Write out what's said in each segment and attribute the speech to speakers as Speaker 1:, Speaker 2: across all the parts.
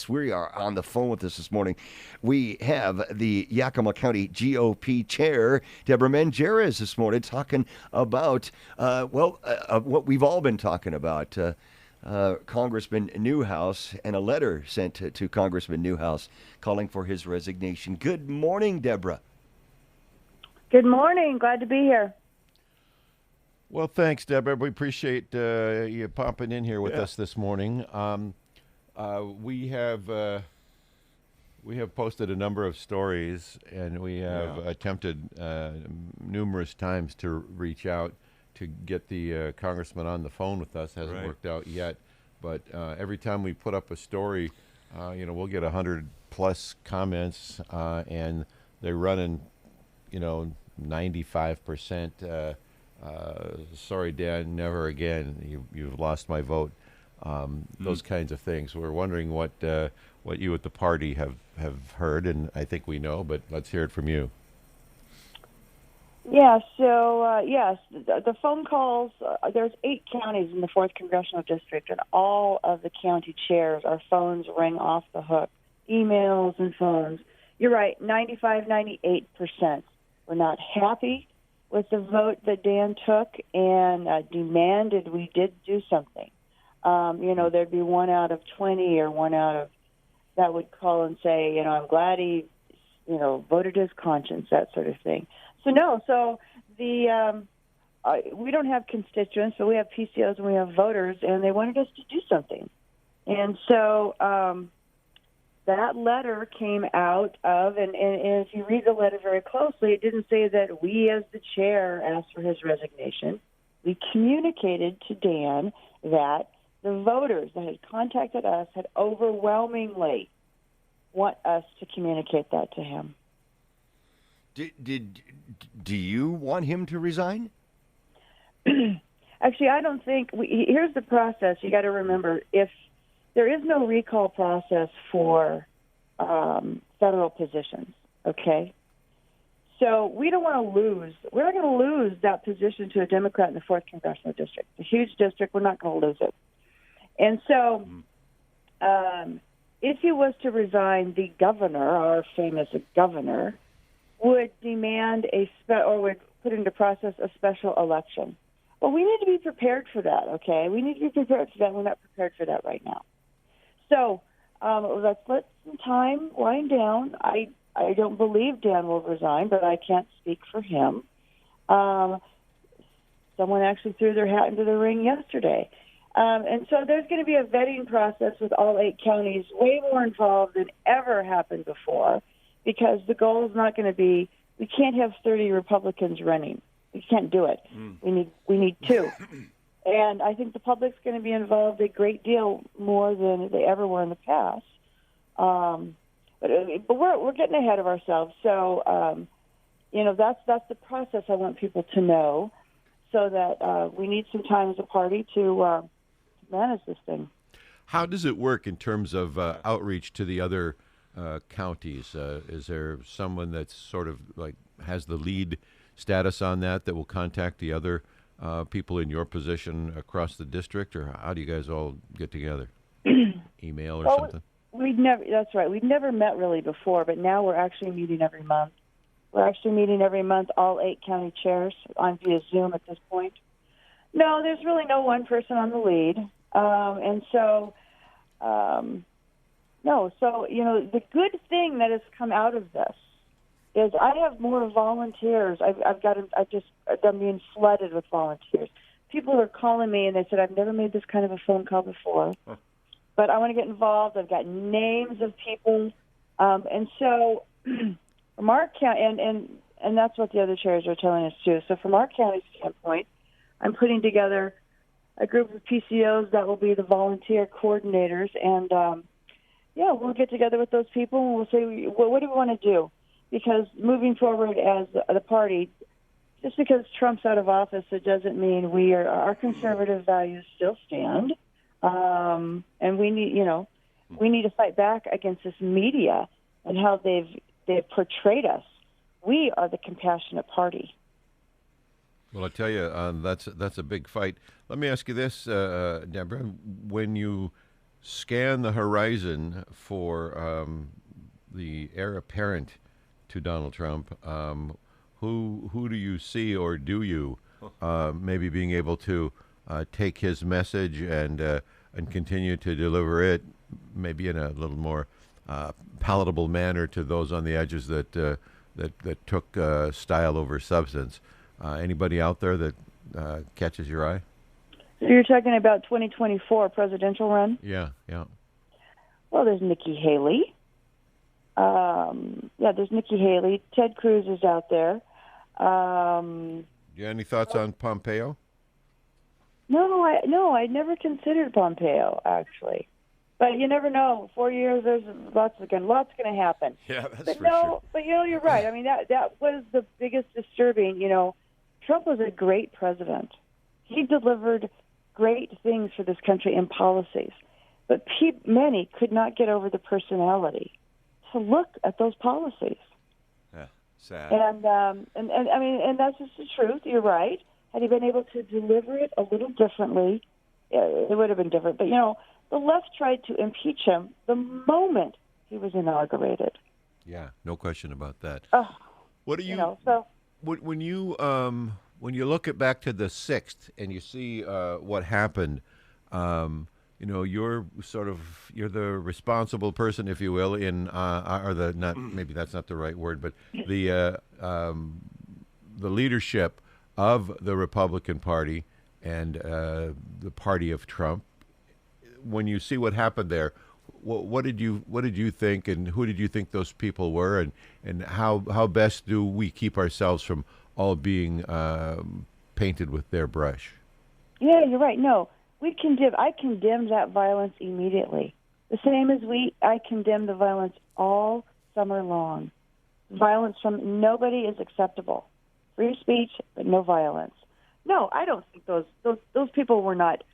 Speaker 1: We are on the phone with us this morning. We have the Yakima County GOP chair, Debra Manjarrez, this morning talking about, what we've all been talking about, Congressman Newhouse and a letter sent to Congressman Newhouse calling for his resignation. Good morning, Debra.
Speaker 2: Good morning. Glad to be here.
Speaker 3: Well, thanks, Debra. We appreciate you popping in here with us this morning. We have posted a number of stories, and we have attempted numerous times to reach out to get the congressman on the phone with us. Hasn't worked out yet, but every time we put up a story, we'll get 100+ comments, and they're running, 95%. Sorry, Dan, never again. You've lost my vote. Those kinds of things. We're wondering what you at the party have heard, and I think we know, but let's hear it from you.
Speaker 2: Yeah, so, yes, the phone calls, there's 8 counties in the 4th Congressional District, and all of the county chairs, our phones ring off the hook, emails and phones. You're right, 95, 98%. We're not happy with the vote that Dan took and demanded we did do something. There'd be 1 out of 20 or 1 out of that would call and say, I'm glad he, voted his conscience, that sort of thing. So we don't have constituents, but we have PCOs and we have voters, and they wanted us to do something. And so that letter came out of, and if you read the letter very closely, it didn't say that we as the chair asked for his resignation. We communicated to Dan that the voters that had contacted us had overwhelmingly want us to communicate that to him.
Speaker 1: Do you want him to resign?
Speaker 2: Actually, I don't think. Here's the process. You got to remember, if there is no recall process for federal positions, okay? So we don't want to lose. We're not going to lose that position to a Democrat in the 4th Congressional District. It's a huge district. We're not going to lose it. And so if he was to resign, the governor, our famous governor, would demand or would put into process a special election. Well, we need to be prepared for that, okay? We need to be prepared for that. We're not prepared for that right now. So let's let some time wind down. I don't believe Dan will resign, but I can't speak for him. Someone actually threw their hat into the ring yesterday. And so there's going to be a vetting process with all 8 counties, way more involved than ever happened before, because the goal is not going to be, we can't have 30 Republicans running. We can't do it. We need 2. And I think the public's going to be involved a great deal more than they ever were in the past. But we're getting ahead of ourselves. So, that's the process I want people to know, so that we need some time as a party to manage this thing.
Speaker 3: How does it work in terms of outreach to the other counties? Is there someone that's sort of like has the lead status on that will contact the other people in your position across the district, or how do you guys all get together? Email or something?
Speaker 2: That's right. We've never met really before, but now we're actually meeting every month. We're actually meeting every month, all 8 county chairs on via Zoom at this point. No, there's really no one person on the lead. The good thing that has come out of this is I have more volunteers. I'm being flooded with volunteers. People are calling me and they said, I've never made this kind of a phone call before, but I want to get involved. I've got names of people. And so from our county, and that's what the other chairs are telling us too. So from our county standpoint, I'm putting together a group of PCOs that will be the volunteer coordinators. And, we'll get together with those people and we'll say, well, what do we want to do? Because moving forward as the party, just because Trump's out of office, it doesn't mean our conservative values still stand. And we need to fight back against this media and how they've portrayed us. We are the compassionate party.
Speaker 3: Well, I tell you, that's a big fight. Let me ask you this, Debra. When you scan the horizon for the heir apparent to Donald Trump, who do you see, or do you maybe being able to take his message and continue to deliver it, maybe in a little more palatable manner to those on the edges that took style over substance? Anybody out there that catches your eye?
Speaker 2: So you're talking about 2024 presidential run?
Speaker 3: Yeah.
Speaker 2: Well, there's Nikki Haley. There's Nikki Haley. Ted Cruz is out there.
Speaker 3: You have any thoughts on Pompeo?
Speaker 2: No, I never considered Pompeo, actually. But you never know. 4 years, there's lots going to happen.
Speaker 1: Yeah, that's
Speaker 2: but
Speaker 1: for sure.
Speaker 2: But you're right. I mean, that was the biggest disturbing. Trump was a great president. He delivered great things for this country in policies, but many could not get over the personality to look at those policies.
Speaker 1: Yeah, sad.
Speaker 2: And I mean, and that's just the truth. You're right. Had he been able to deliver it a little differently, it would have been different. But the left tried to impeach him the moment he was inaugurated.
Speaker 3: Yeah, no question about that. What do you? When you look back to the 6th and you see what happened, you're the responsible person, if you will, maybe that's not the right word, but the leadership of the Republican Party and the party of Trump. When you see what happened there, what did you think, and who did you think those people were, and how best do we keep ourselves from all being painted with their brush?
Speaker 2: Yeah, you're right. No, I condemned that violence immediately. The same as I condemned the violence all summer long. Violence from nobody is acceptable. Free speech, but no violence. No, I don't think those people were not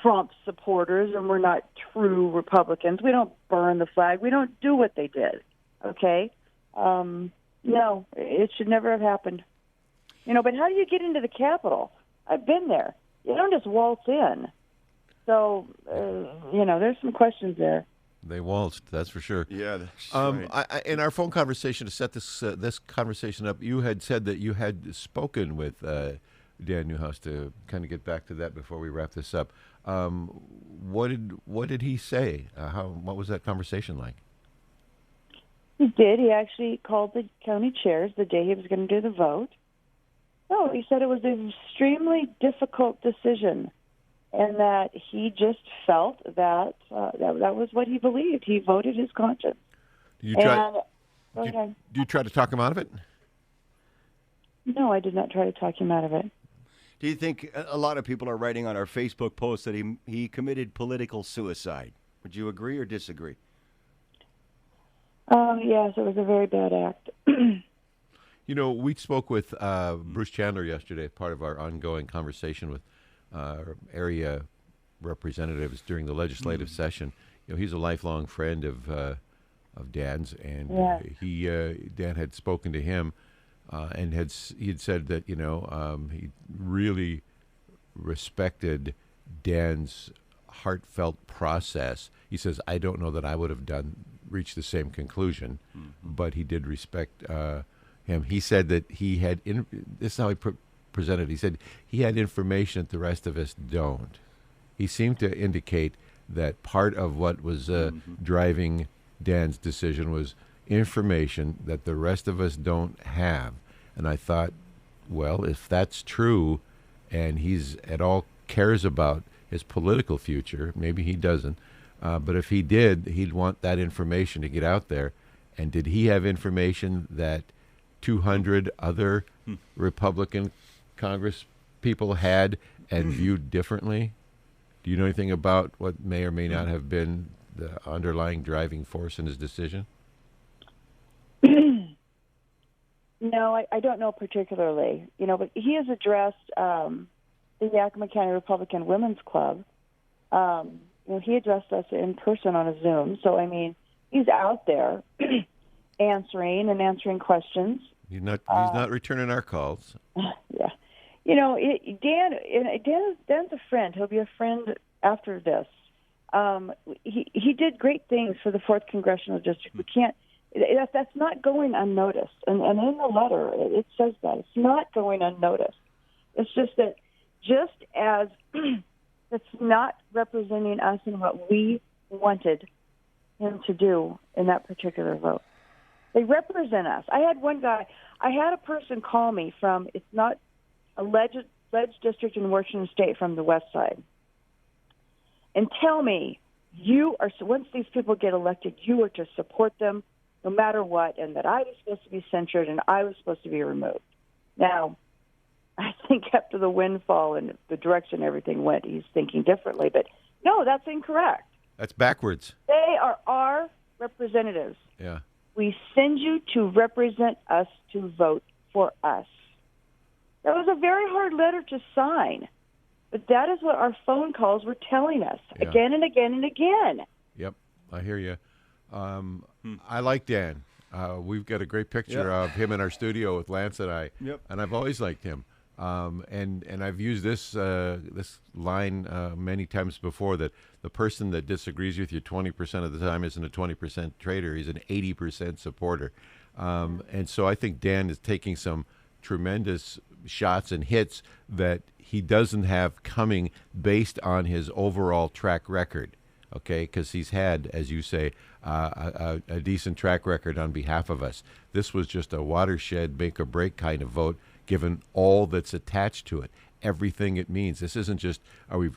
Speaker 2: Trump supporters and we're not true Republicans. We don't burn the flag. We don't do what they did. Okay? No, it should never have happened. But how do you get into the Capitol? I've been there. You don't just waltz in. So, there's some questions there.
Speaker 3: They waltzed, that's for sure.
Speaker 1: Yeah, that's right.
Speaker 3: In our phone conversation, to set this conversation up, you had said that you had spoken with Dan Newhouse, to kind of get back to that before we wrap this up. What did he say? What was that conversation like?
Speaker 2: He did. He actually called the county chairs the day he was going to do the vote. No, he said it was an extremely difficult decision, and that he just felt that that was what he believed. He voted his conscience.
Speaker 3: Did you try to talk him out of it?
Speaker 2: No, I did not try to talk him out of it.
Speaker 1: Do you think a lot of people are writing on our Facebook post that he committed political suicide? Would you agree or disagree?
Speaker 2: Yes, it was a very bad act.
Speaker 3: We spoke with Bruce Chandler yesterday, part of our ongoing conversation with area representatives during the legislative session. He's a lifelong friend of Dan's, and Dan had spoken to him, and he had said that he really respected Dan's heartfelt process. He says, I don't know that I would have reached the same conclusion, but he did respect him. He said that he had, this is how he presented. He said he had information that the rest of us don't. He seemed to indicate that part of what was driving Dan's decision was information that the rest of us don't have. And I thought, well, if that's true, and he's at all cares about his political future, maybe he doesn't, but if he did, he'd want that information to get out there. And did he have information that 200 other Republican Congress people had and viewed differently? Do you know anything about what may or may not have been the underlying driving force in his decision?
Speaker 2: No, I don't know particularly. But he has addressed the Yakima County Republican Women's Club. He addressed us in person on a Zoom. So, he's out there answering questions.
Speaker 3: He's not returning our calls.
Speaker 2: Yeah. Dan's a friend. He'll be a friend after this. He did great things for the 4th Congressional District. We can't. That's not going unnoticed. And in the letter, it says that. It's not going unnoticed. It's just that just as it's not representing us in what we wanted him to do in that particular vote. They represent us. I had a person call me from, it's not a ledge district in Washington State, from the west side, and tell me, once these people get elected, you are to support them no matter what, and that I was supposed to be censured and I was supposed to be removed. Now, I think after the windfall and the direction everything went, he's thinking differently. But no, that's incorrect.
Speaker 3: That's backwards.
Speaker 2: They are our representatives.
Speaker 3: Yeah.
Speaker 2: We send you to represent us, to vote for us. That was a very hard letter to sign, but that is what our phone calls were telling us again and again and again.
Speaker 3: Yep, I hear you. I like Dan. We've got a great picture of him in our studio with Lance and I, and I've always liked him. And I've used this line many times before, that the person that disagrees with you 20% of the time isn't a 20% traitor; he's an 80% supporter. And so I think Dan is taking some tremendous shots and hits that he doesn't have coming based on his overall track record. Okay, because he's had, as you say, a decent track record on behalf of us. This was just a watershed, make or break kind of vote, given all that's attached to it, everything it means. This isn't just, are we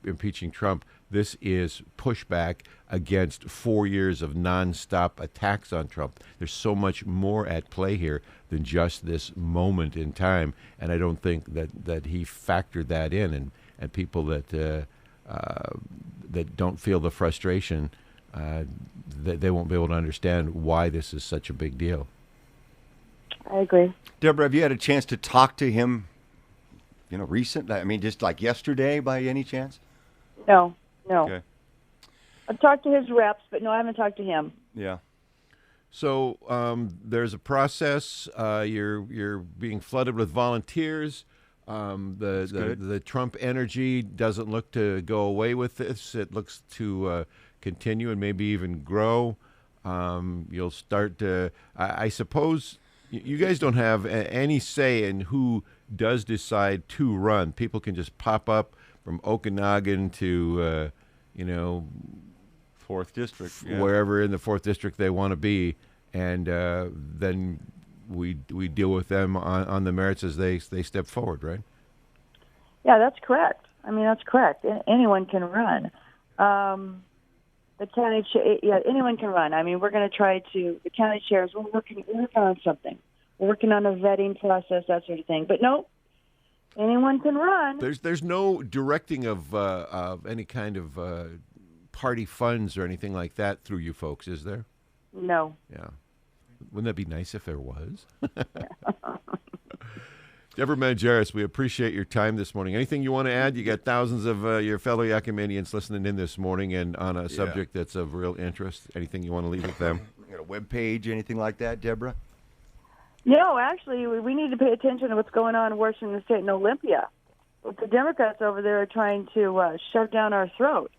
Speaker 3: impeaching Trump? This is pushback against 4 years of nonstop attacks on Trump. There's so much more at play here than just this moment in time, and I don't think that he factored that in, and people that don't feel the frustration, they won't be able to understand why this is such a big deal.
Speaker 2: I agree.
Speaker 1: Debra, have you had a chance to talk to him, recently? I mean, just like yesterday by any chance?
Speaker 2: No.
Speaker 1: Okay.
Speaker 2: I've talked to his reps, but no, I haven't talked to him.
Speaker 1: Yeah.
Speaker 3: So there's a process. You're being flooded with volunteers. The Trump energy doesn't look to go away with this. It looks to continue and maybe even grow. You'll start to, I suppose, you guys don't have any say in who does decide to run. People can just pop up from Okanagan to,
Speaker 1: 4th District.
Speaker 3: Wherever in the 4th District they want to be. And then we deal with them on the merits as they step forward, right?
Speaker 2: Yeah, that's correct. I mean, that's correct. Anyone can run. The county, anyone can run. I mean, we're going to try to, the county chairs, we're working on something. We're working on a vetting process, that sort of thing. But no, anyone can run.
Speaker 3: There's no directing of any kind of party funds or anything like that through you folks, is there?
Speaker 2: No.
Speaker 3: Yeah. Wouldn't that be nice if there was? Debra Manjarrez, we appreciate your time this morning. Anything you want to add? You got thousands of your fellow Yakimanians listening in this morning and on a subject that's of real interest. Anything you want to leave with them?
Speaker 1: You got a webpage, anything like that, Debra?
Speaker 2: No, actually, we need to pay attention to what's going on in Washington State and Olympia. The Democrats over there are trying to shove down our throat.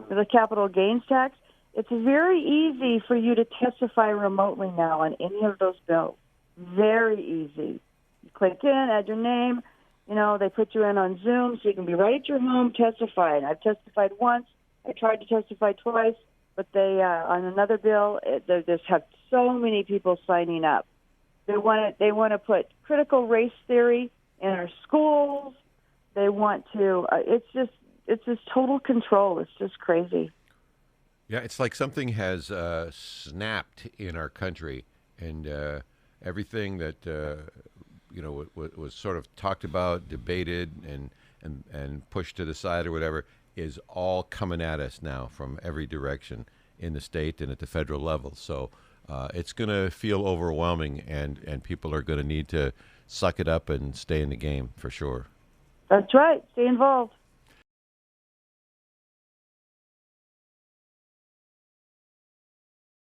Speaker 2: The capital gains tax, it's very easy for you to testify remotely now on any of those bills. Very easy. You click in, add your name. They put you in on Zoom so you can be right at your home testifying. I've testified once. I tried to testify twice, but they on another bill, they just have so many people signing up. They want to put critical race theory in our schools. They want to. It's just total control. It's just crazy.
Speaker 3: Yeah, it's like something has snapped in our country, and everything that was sort of talked about, debated, and pushed to the side or whatever is all coming at us now from every direction in the state and at the federal level. So it's going to feel overwhelming, and people are going to need to suck it up and stay in the game for sure.
Speaker 2: That's right. Stay involved.